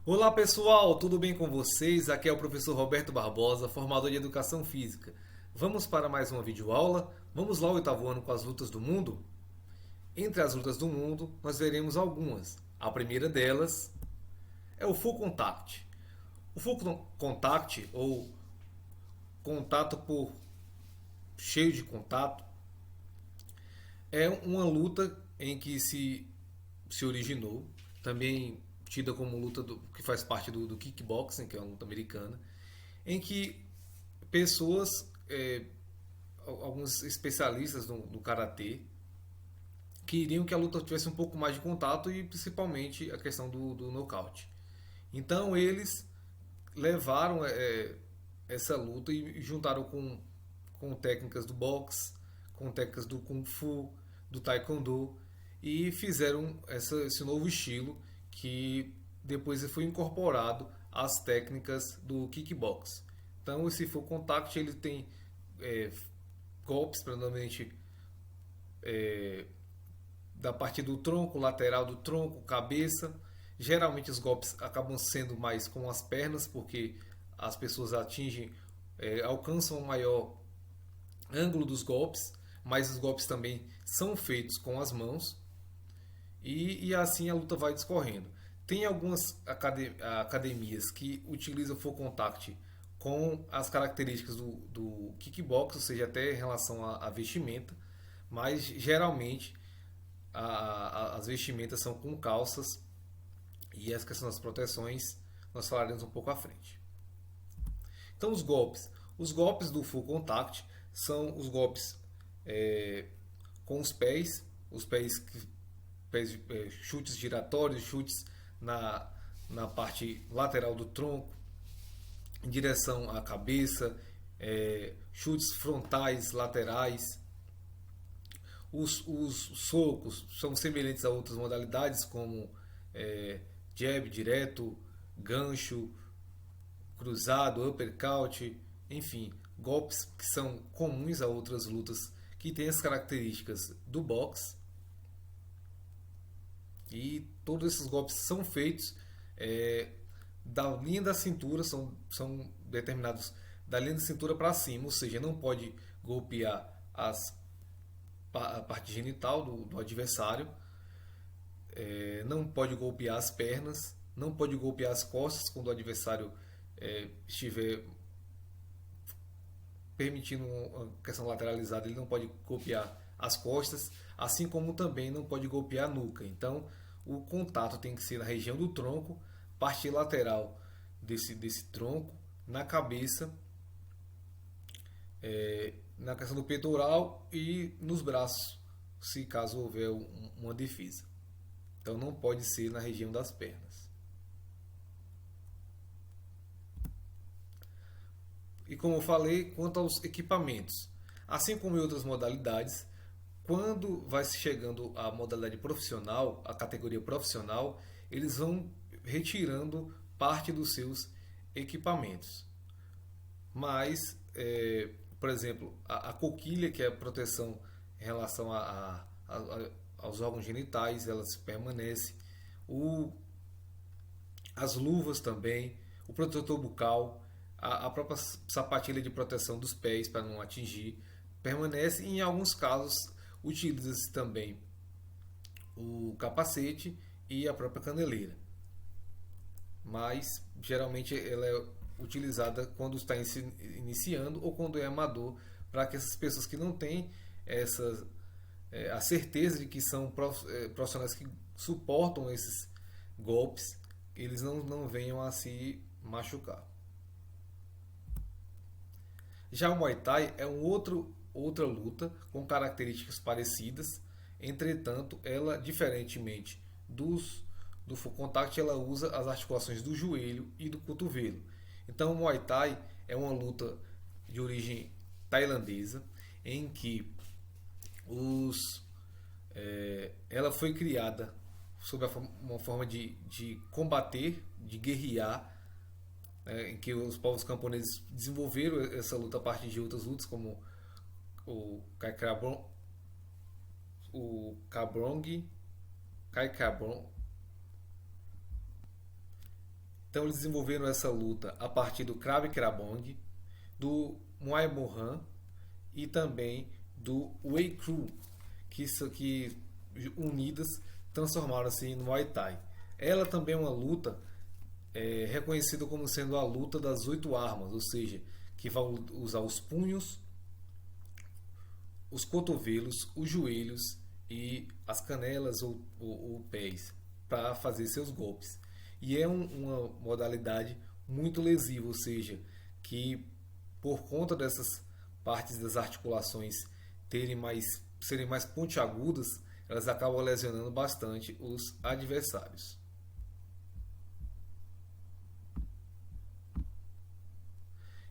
Olá pessoal, tudo bem com vocês? Aqui é o professor Roberto Barbosa, formador de Educação Física. Vamos para mais uma videoaula? Vamos lá ao oitavo ano com as lutas do mundo? Entre as lutas do mundo, nós veremos algumas. A primeira delas é o Full Contact. O Full Contact, ou contato por cheio de contato, é uma luta em que se originou, também tida como luta que faz parte do kickboxing, que é uma luta americana, em que pessoas, alguns especialistas no karatê, queriam que a luta tivesse um pouco mais de contato e principalmente a questão do nocaute. Então eles levaram essa luta e juntaram com técnicas do boxe, com técnicas do kung fu, do taekwondo e fizeram esse novo estilo que depois foi incorporado às técnicas do kickbox. Então esse full contact ele tem é, golpes predominantemente da parte do tronco, lateral do tronco, cabeça. Geralmente os golpes acabam sendo mais com as pernas, porque as pessoas alcançam um maior ângulo dos golpes, mas os golpes também são feitos com as mãos e assim a luta vai discorrendo. Tem algumas academias que utilizam full contact com as características do kickbox, ou seja, até em relação à vestimenta, mas geralmente as vestimentas são com calças e as questões das proteções nós falaremos um pouco à frente. Então os golpes. Os golpes do full contact são os golpes com os pés chutes giratórios, chutes na parte lateral do tronco, em direção à cabeça, chutes frontais, laterais. Os socos são semelhantes a outras modalidades, como jab direto, gancho, cruzado, uppercut, enfim, golpes que são comuns a outras lutas que têm as características do boxe. E todos esses golpes são feitos da linha da cintura, são determinados da linha da cintura para cima, ou seja, não pode golpear a parte genital do adversário, não pode golpear as pernas, não pode golpear as costas quando o adversário estiver permitindo uma questão lateralizada, ele não pode golpear as costas, assim como também não pode golpear a nuca. Então, o contato tem que ser na região do tronco, parte lateral desse tronco, na cabeça, na questão do peitoral e nos braços, se caso houver uma defesa. Então, não pode ser na região das pernas. E como eu falei, quanto aos equipamentos, assim como em outras modalidades, quando vai se chegando à modalidade profissional, a categoria profissional, eles vão retirando parte dos seus equipamentos. Mas, por exemplo, a coquilha, que é a proteção em relação aos órgãos genitais, elas permanecem. O, as luvas também, o protetor bucal, a própria sapatilha de proteção dos pés para não atingir, permanece e em alguns casos utiliza-se também o capacete e a própria caneleira. Mas geralmente ela é utilizada quando está iniciando ou quando é amador, para que essas pessoas que não têm a certeza de que são profissionais que suportam esses golpes, eles não venham a se machucar. Já o Muay Thai é outra luta com características parecidas, entretanto, ela, diferentemente do full contact, ela usa as articulações do joelho e do cotovelo. Então, o Muay Thai é uma luta de origem tailandesa, em que ela foi criada sob uma forma de combater, de guerrear, em que os povos camponeses desenvolveram essa luta a partir de outras lutas, como o Kaikabong, o Kabrong, Kaikabong, Então eles desenvolveram essa luta a partir do Krav Krabong, do Muay Bohan e também do Wei Kru, que unidas transformaram-se no Muay Thai. Ela também é uma luta reconhecida como sendo a luta das 8 armas, ou seja, que vai usar os punhos, os cotovelos, os joelhos e as canelas ou pés para fazer seus golpes. E é uma modalidade muito lesiva, ou seja, que por conta dessas partes das articulações serem mais pontiagudas, elas acabam lesionando bastante os adversários.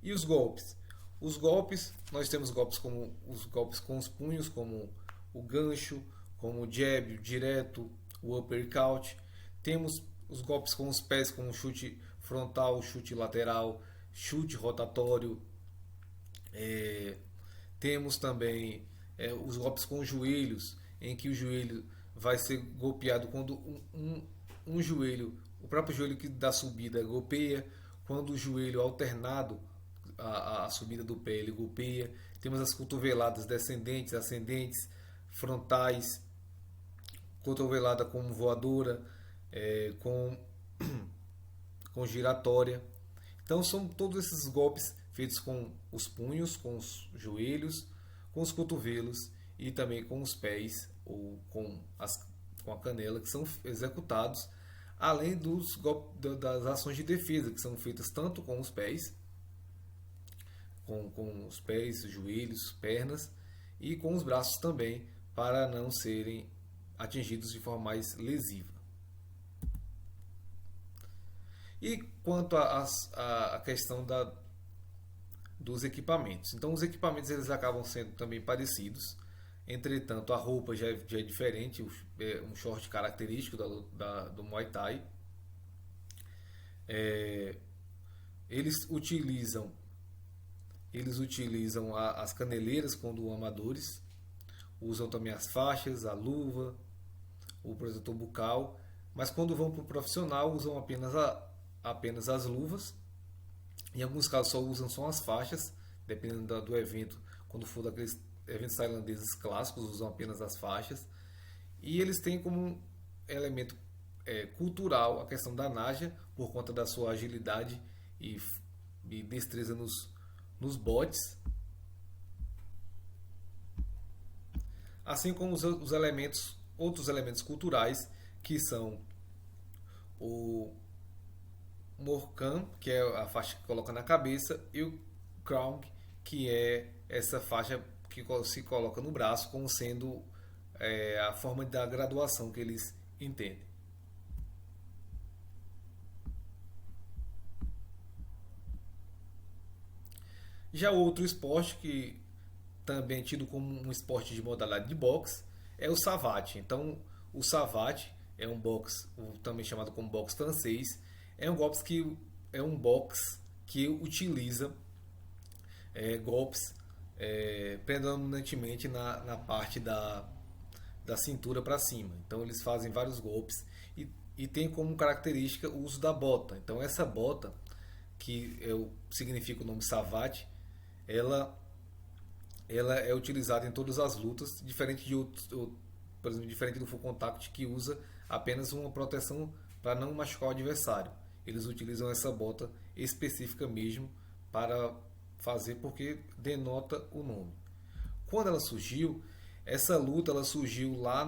E os golpes? Os golpes, nós temos golpes como os golpes com os punhos, como o gancho, como o jab, o direto, o uppercut. Temos os golpes com os pés, como o chute frontal, chute lateral, chute rotatório. Temos também os golpes com os joelhos, em que o joelho vai ser golpeado quando um joelho, o próprio joelho que dá subida golpeia, quando o joelho alternado a subida do pé ele golpeia. Temos as cotoveladas descendentes, ascendentes, frontais, cotovelada como voadora, com giratória. Então são todos esses golpes feitos com os punhos, com os joelhos, com os cotovelos e também com os pés ou com a canela, que são executados, além das ações de defesa, que são feitas tanto com os pés, com os pés, joelhos, pernas, e com os braços também, para não serem atingidos de forma mais lesiva. E quanto à questão dos equipamentos. Então, os equipamentos eles acabam sendo também parecidos. Entretanto, a roupa já é diferente, um short característico do Muay Thai. Eles utilizam as caneleiras quando amadores, usam também as faixas, a luva, o protetor bucal, mas quando vão para o profissional usam apenas as luvas. Em alguns casos só usam só as faixas, dependendo do evento. Quando for daqueles eventos tailandeses clássicos, usam apenas as faixas. E eles têm como elemento cultural a questão da naja, por conta da sua agilidade e destreza nos botes. Assim como os outros elementos culturais, que são o Morkan, que é a faixa que coloca na cabeça, e o Kraung, que é essa faixa que se coloca no braço, como sendo a forma da graduação que eles entendem. Já outro esporte que também é tido como um esporte de modalidade de boxe é o savate. Então, o savate é um boxe, também chamado como boxe francês. É um boxe que utiliza golpes predominantemente na parte da cintura para cima. Então eles fazem vários golpes e tem como característica o uso da bota. Então essa bota, que significa o nome savate, ela é utilizada em todas as lutas, diferente de por exemplo, diferente do full contact, que usa apenas uma proteção para não machucar o adversário. Eles utilizam essa bota específica mesmo para fazer, porque denota o nome. Quando ela surgiu, essa luta ela surgiu lá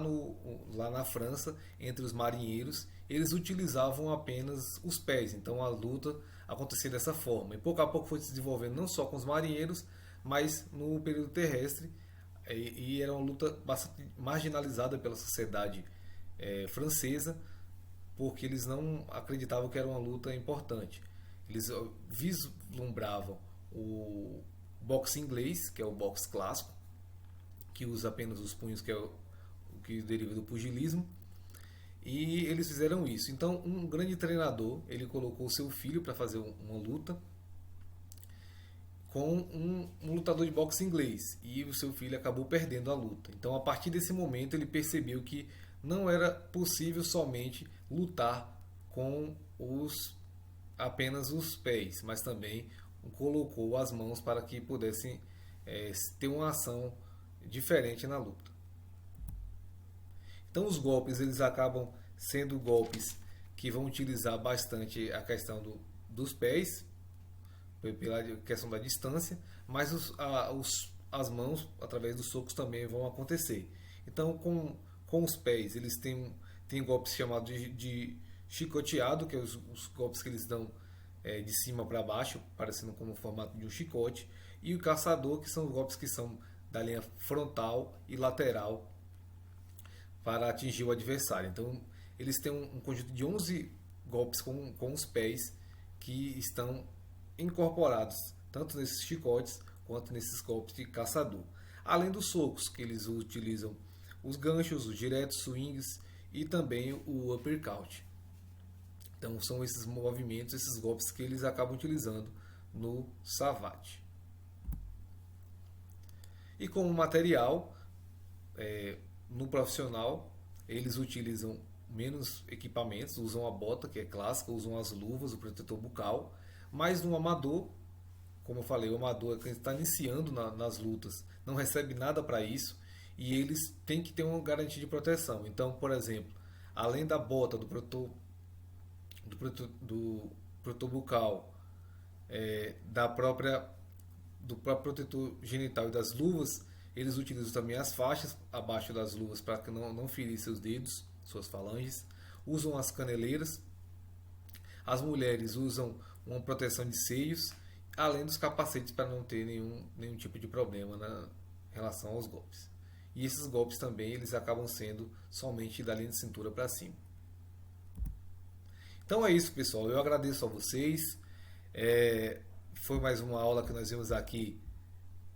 na França, entre os marinheiros. Eles utilizavam apenas os pés, então a luta acontecia dessa forma. E pouco a pouco foi se desenvolvendo não só com os marinheiros, mas no período terrestre, e era uma luta bastante marginalizada pela sociedade francesa, porque eles não acreditavam que era uma luta importante. Eles vislumbravam o boxe inglês, que é o boxe clássico, que usa apenas os punhos, que é o que deriva do pugilismo, e eles fizeram isso. Então, um grande treinador, ele colocou seu filho para fazer uma luta com um lutador de boxe inglês, e o seu filho acabou perdendo a luta. Então, a partir desse momento, ele percebeu que não era possível somente lutar com os apenas os pés, mas também colocou as mãos para que pudessem ter uma ação diferente na luta. Então os golpes eles acabam sendo golpes que vão utilizar bastante a questão dos pés, pela questão da distância, mas as mãos, através dos socos, também vão acontecer. Então com os pés, eles têm golpes chamados de chicoteado, que é os golpes que eles dão de cima para baixo, parecendo como o formato de um chicote, e o caçador, que são os golpes que são da linha frontal e lateral para atingir o adversário. Então eles têm um conjunto de 11 golpes com os pés que estão incorporados tanto nesses chicotes quanto nesses golpes de caçador. Além dos socos, que eles utilizam os ganchos, os diretos, swings e também o uppercut. Então são esses movimentos, esses golpes que eles acabam utilizando no Savate. E como material, no profissional, eles utilizam menos equipamentos, usam a bota, que é clássica, usam as luvas, o protetor bucal, mas no amador, como eu falei, o amador que está iniciando nas lutas não recebe nada para isso e eles têm que ter uma garantia de proteção. Então, por exemplo, além da bota, do protetor bucal, do próprio protetor genital e das luvas, eles utilizam também as faixas abaixo das luvas para que não ferir seus dedos, suas falanges. Usam as caneleiras. As mulheres usam uma proteção de seios, além dos capacetes para não ter nenhum tipo de problema na relação aos golpes. E esses golpes também eles acabam sendo somente da linha de cintura para cima. Então é isso, pessoal. Eu agradeço a vocês. Foi mais uma aula que nós vimos aqui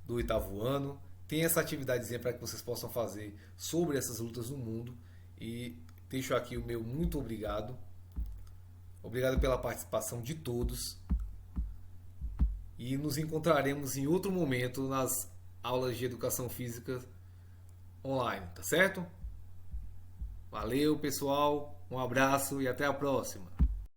do 8º ano. Tem essa atividadezinha para que vocês possam fazer sobre essas lutas no mundo. E deixo aqui o meu muito obrigado. Obrigado pela participação de todos. E nos encontraremos em outro momento nas aulas de educação física online, tá certo? Valeu, pessoal. Um abraço e até a próxima.